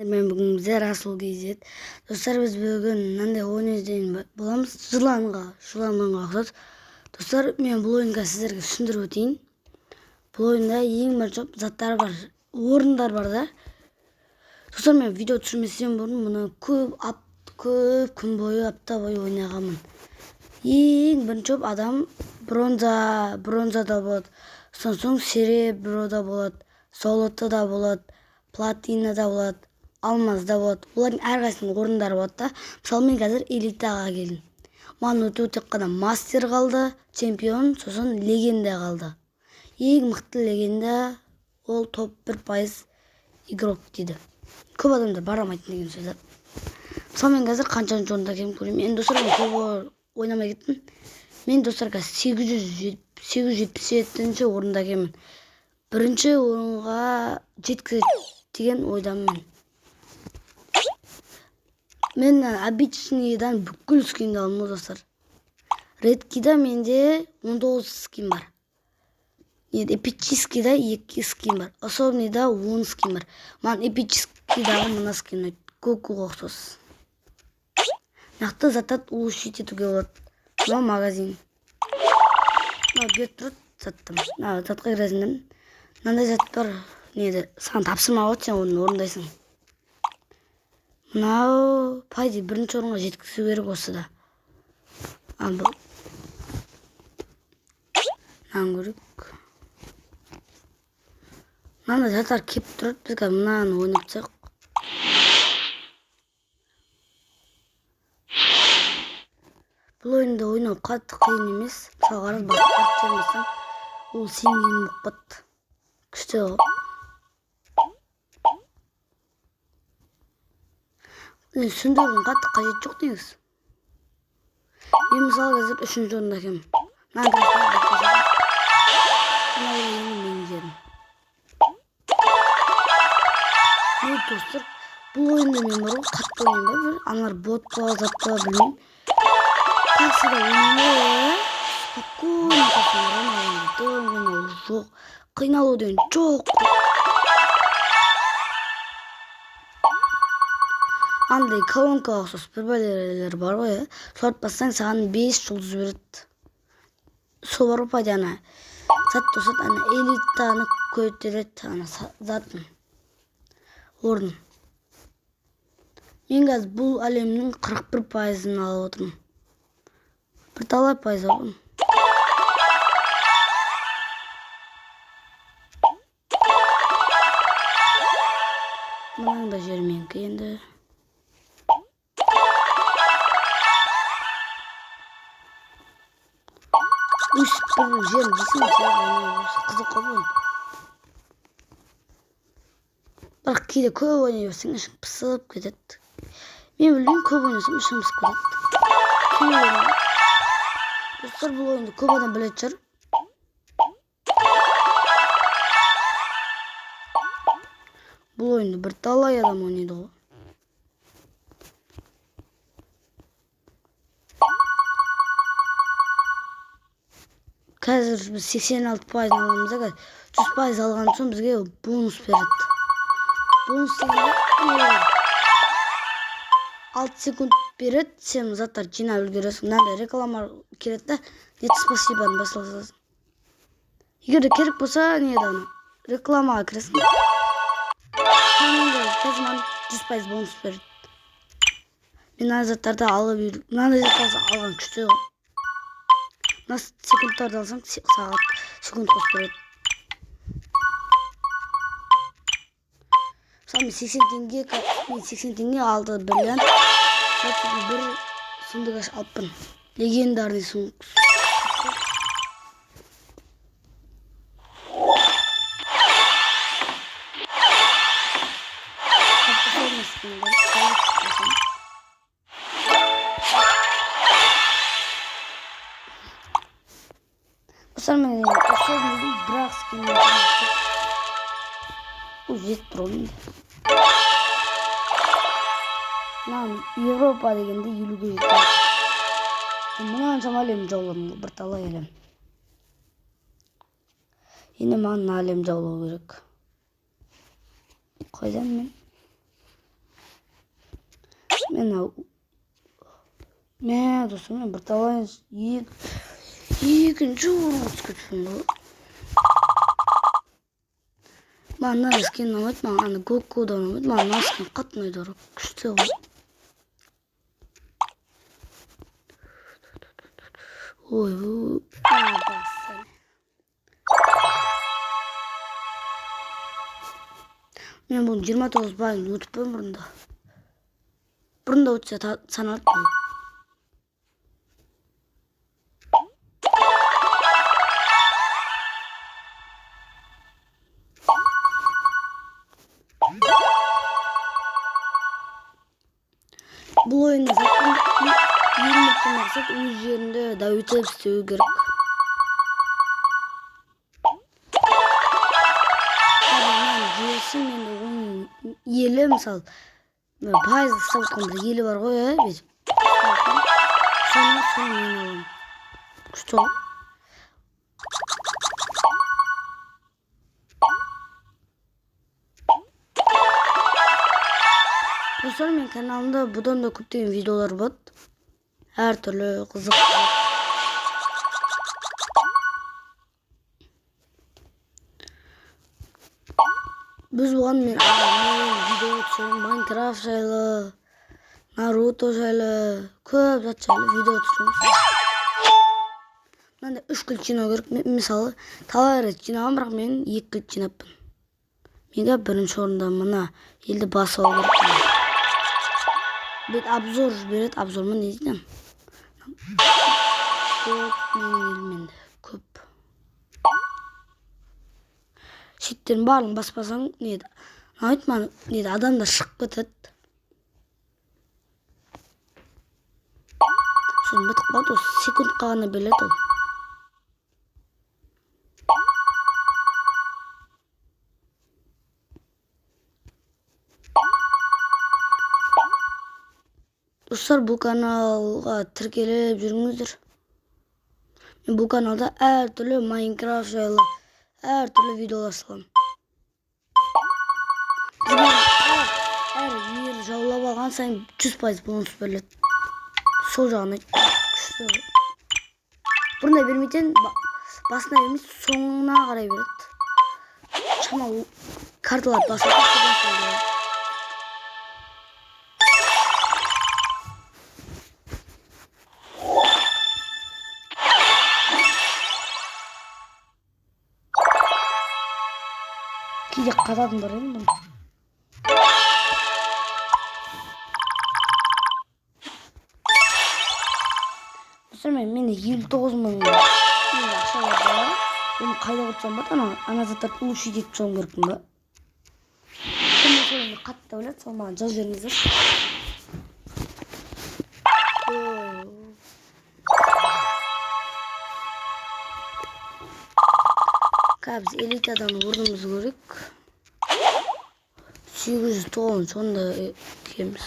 Мен бүгін біздер Расул KZ. Достар, біз бүгін мынандай ойын іздейін боламыз. Жыланға ұқсас. Достар, мен бұл ойынға сіздерге түсіндіріп өтейін. Бұл ойында ең бір заттар бар, орындар бар да. Достар, мен видео түсірместен бұрын мұны көп күн бойы, апта бойы ойнағанмын. Ең бірінші адам бронзада болады. Соң сереброда болады, золотода болады, платинада болады, алмазда болады. Олардың әрқайсысының орындары болады да. Мысалы, мен қазір элитаға келдім. Маған өте қана мастер қалды, чемпион, сосын легенда қалды. Ең мықты легенда ол топ 1% игрок дейді. Көп адамдар барамайтын деген сөз. Мысалы, мен қазір қаншаншы орында келіп көремін. Мен достар көп ойнамай кеттім. Мен достар қазір 877-ші орында келемін. Бірінші орынға жеткізеді деген ойдамын. Мен обычныйдан бүкіл скинді алдым достар. Редкида менде 19 скин бар. Эпическийда 2 скин бар. Особныйда 10 скин бар. Маған эпическийдағы мына скин Гокуға ұқсас. Нақты заттат улучшить етуге болады. Мына магазин. Беріп тұрады заттым. Затқа кіресің. Мынандай зат бар. Саған тапсырма болады, сен оны орындайсың. Мынау пайда бірінші орынға жеткізу керек осы да. Бұл. Мынаны көрейік. Мынандай заттар кеп тұрады. Бізге мынаны ойнатсақ. Бұл ойында ойнау қатты қиын емес. Мысалы, қарыз ол сенген мұқпат. Күшті ғой. Сүндірудің қатты қажет жоқ негіз. Мен мысалы қазір 3-ші орында келемін. Мен достар, бұл ойында мен бар ғой, қатты ойнайын ба, аналар бот па, зат па, білмеймін. Таксида ойнайын, спокойно ойнайын, жоқ, қиналу деген жоқ. Андай колонка ұқсас бір бәлелер бар ғой, соларды бассаң саған 5 жұлдыз береді. Сол бар ғой пайданы. Зат достар, элитаны көтереді, затын. Орын. Мен қазір бұл әлемнің 41%-ын алып отырмын. Бір талай пайыз алып. Мұның да жерменкі енді. Өсіп бір жер дейсің, қызық қой. Бірақ кейде көп ойнай берсең, ішің пысып кетеді. Мен білмеймін, көп ойнасам ішім пысып кетеді. Достар, бұл ойынды көп адам білетін шығар. Бұл ойынды бір талай адам ойнайды ғой. Қазір біз 86% аламыз, 100% алған соң бізге бонус береді. Бонус дегенде 6 секунд береді, сен заттар жинап үлгересің. Мынандай реклама келеді да, нет спасибоны басыласың. Егер де керек болса, рекламаға кіресің. Қазір маған 100% бонус береді. Мен мына заттарды алып үйріп, мынандай заттарды алған күшті ғой. Мына секундтарды алсаң, сағат секунд қосып береді. Мысалы, мен 80 теңге алды бриллиант. Бір сундық алыппын. Легендарный сундық. Достар, мен особенный бірақ скинмен жетіп тұр ойында. Европа дегенде 50-ге жетеді. Мұнан жам әлем жауладым, бір талай әлем. Енді маған әлем жаулау керек. Қойдам мен. Men dostum men bir tavalayın ikinci orunga çıkıp ketiptim bu. Bana esken namet bana Goku'dan namet bana esken katmaydı oruk küçük o. Oy bu. Men bunu 29 bayını YouTube'dan bırında. Bırında uçsa sanat mı? Bu oyunda zaten 20 maksat öz yerinde daha ütep istiyor gerek. Şimdi onun yeli misal payız savutqanda yeli var qoy ya bizim. Sonra men alalım. Küçük. Dostlar men kanalımda budan da köптеген videolar var. Her türlü kızık. Biz bugan men video çekiyorum Minecraft jaylı, Naruto jaylı, köp zat jaylı video çekiyoruz. Menda 3 kıl jinaw gerek. Misalı talay jinagam biroq men 2 kıl jinapmын. Menga birinchi o'rinda mana eldi basib olib gerek. Bet obzor berет, obzorma ne deydim? Köp mende köp. Şitten barın baspasan neydi? Aytman neydi? Adam da şık ketet. Son bitik bat o sekund qalğanı bilet ol. Dostlar bu kanalga tirkelip жүрүңүздөр. Men bu kanalda her türlü Minecraft jaylı her türlü videolar salam. Her yer jawlap algan sayın 100% bonus berilет. Sol jagına küçtü. Bunda bermeyten basına bermey soňuna qaray beret. Çama kartalar basıp Кейде қататын бар енді бұны. Менде 59.000 ақша бар. Оны қайда құртсам бат, ана заттарды улучшить етіп шығуым керекпін ба. Кім соны қатты ойлады, сол маған жазып жіберіңіздер. Biz elitadan vurduğumuz görük. 809 sonunda kemiz.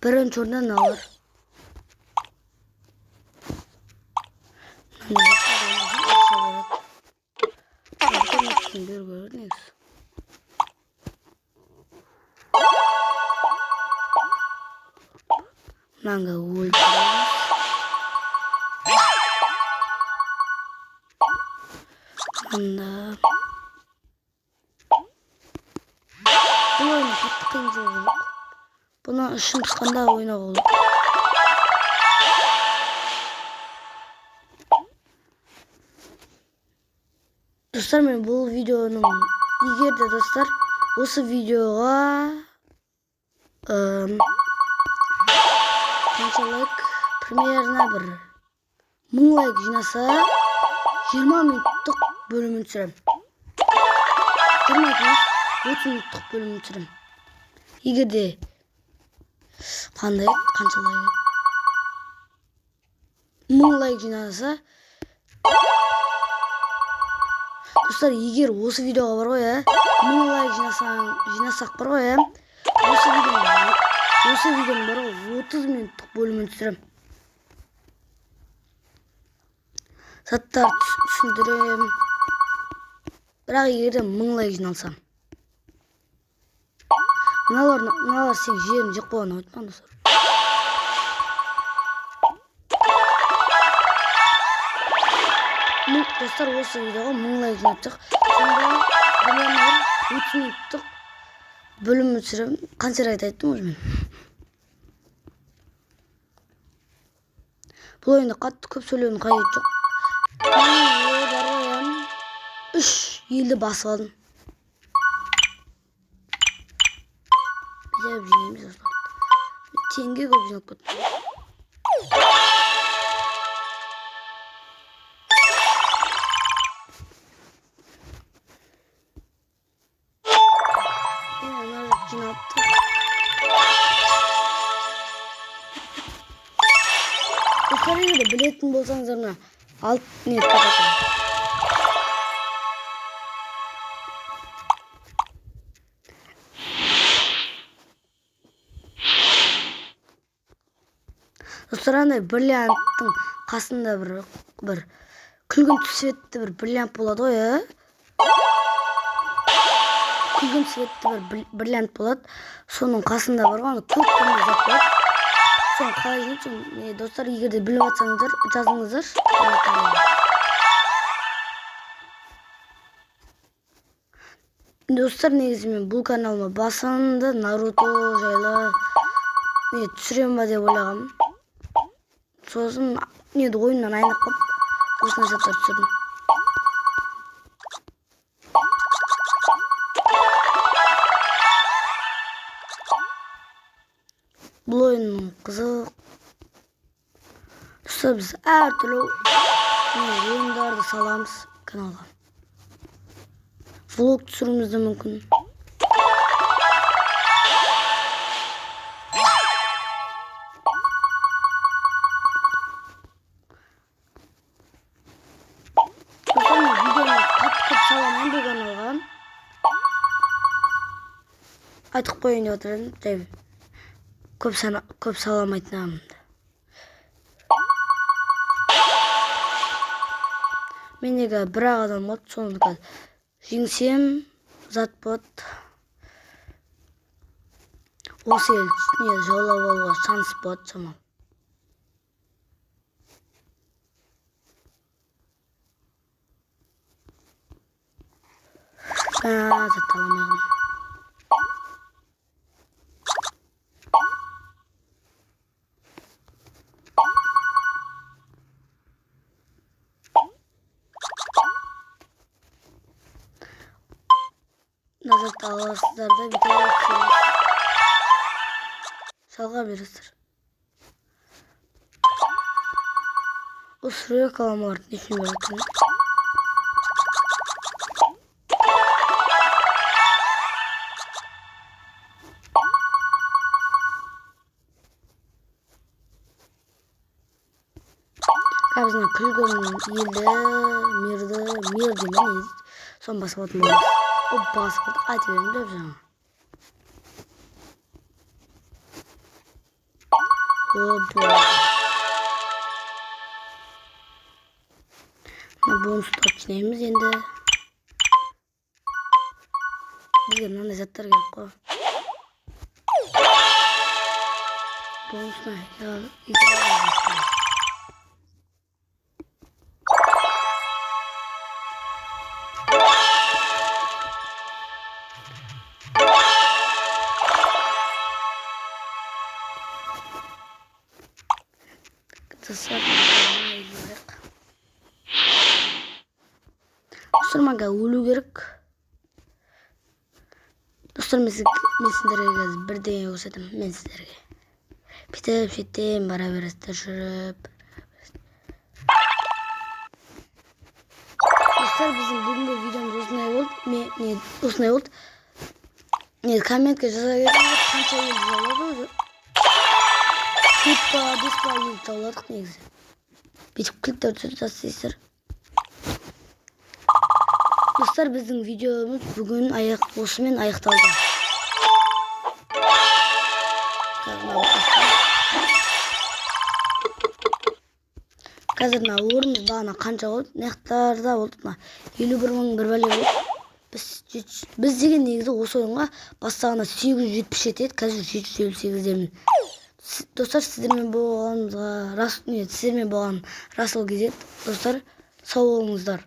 Birinci oradan ne var? Nanga ulti. Anda. Bu oyunu katlı kıyımcı olduk. Buna ışın çıkanda oyuna olduk. Dostlar men bu videonun егер de dostlar осы videoga qancha like примерно bir 1000 like жинаса 20 minutluk bölümünü түсірем. 20 minut 30 minutluk bölümünü түсірем. Егер de қандай қанша like 1000 like жинаса dostlar егер осы видеоға бар ғой 1000 like жинасақ бар ғой осы видеоның бар ғой 30 минуттық бөлімін түсірем. Заттар түсіндірем. Бірақ егер де 1000 like жиналсам. Мыналар сен жерін жек болғанын айтпаңдар достар. Достар, осы видеоға 1000 лайк жинаттық. Сонда білемін 3 минуттық бөлім түсірем. Қанша рет айттым уже мен. Бұл ойында қатты көп сөйлеудің қажеті жоқ. Мен 3 елді басып алдым. Biz жинаймыз достар. Теңге көп жинап кеттім. Dostlarıyla da biletin bolsanız ona alt niyet kapatın. Dostlar, андай бриллианттың қасында бір күлгін түсетті бір бриллиант болады ғой, күлгін түсетті бір бриллиант болады. Соның қасында бар ғой, көк көмір зат болады. Соны қалай жинайды? Достар, егер де біліп жатсаңыздар, жазыңыздар. Достар, негізі мен бұл каналыма басында Наруто жайлы түсірем ба деп ойлағам. Сосын ойыннан айнып қалып, осындай заттар түсірдім. Бұл ойынның қызық. Достар, біз әртүрлі ойындарды саламыз каналға. Влог түсіруіміз де мүмкін. Айтып қойын деп отырдым, көп саламайтын. Менегі бір адам болады, соны жеңсем зат болады. Осы ел жаулап алуға шанс болады шамам. Зат аламағым. Назат аласыздар да бітіп өтсеңіз. Салға бересіздер. Осы рек аламаларды нешін беретін. Қазына күлгін елді, мир демен сон басып отын боламыз. O basıp айтып бердім деп жаңа. Бонустар жинаймыз енді. Бізге мынандай заттар керек қой. Бонусна Dostlar, maga өлу керек. Dostlar, мен сіздерге қазір бірдеңе көрсетем. Мен сіздерге бүйтіп шеттен бара бересіздер жүріп. Dostlar, біздің бүгінгі видеомыз осындай болды. Комментке жаза кетіңіздер, қанша ел жауладық. 4 ел жауладық негізі. Бүйтіп клиптер түсіріп тастайсыздар. Dostlar, біздің видеомыз бүгін осымен аяқталды. Қазір орнымыз бағана қанша болды? Нақтарда болды. 51.000 бір бәле болды. Біз деген негізі осы ойынға бастағанда 870 еді, қазір 758-демін. Достар, сіздермен болған Расыл кезет. Достар, Сау болыңыздар.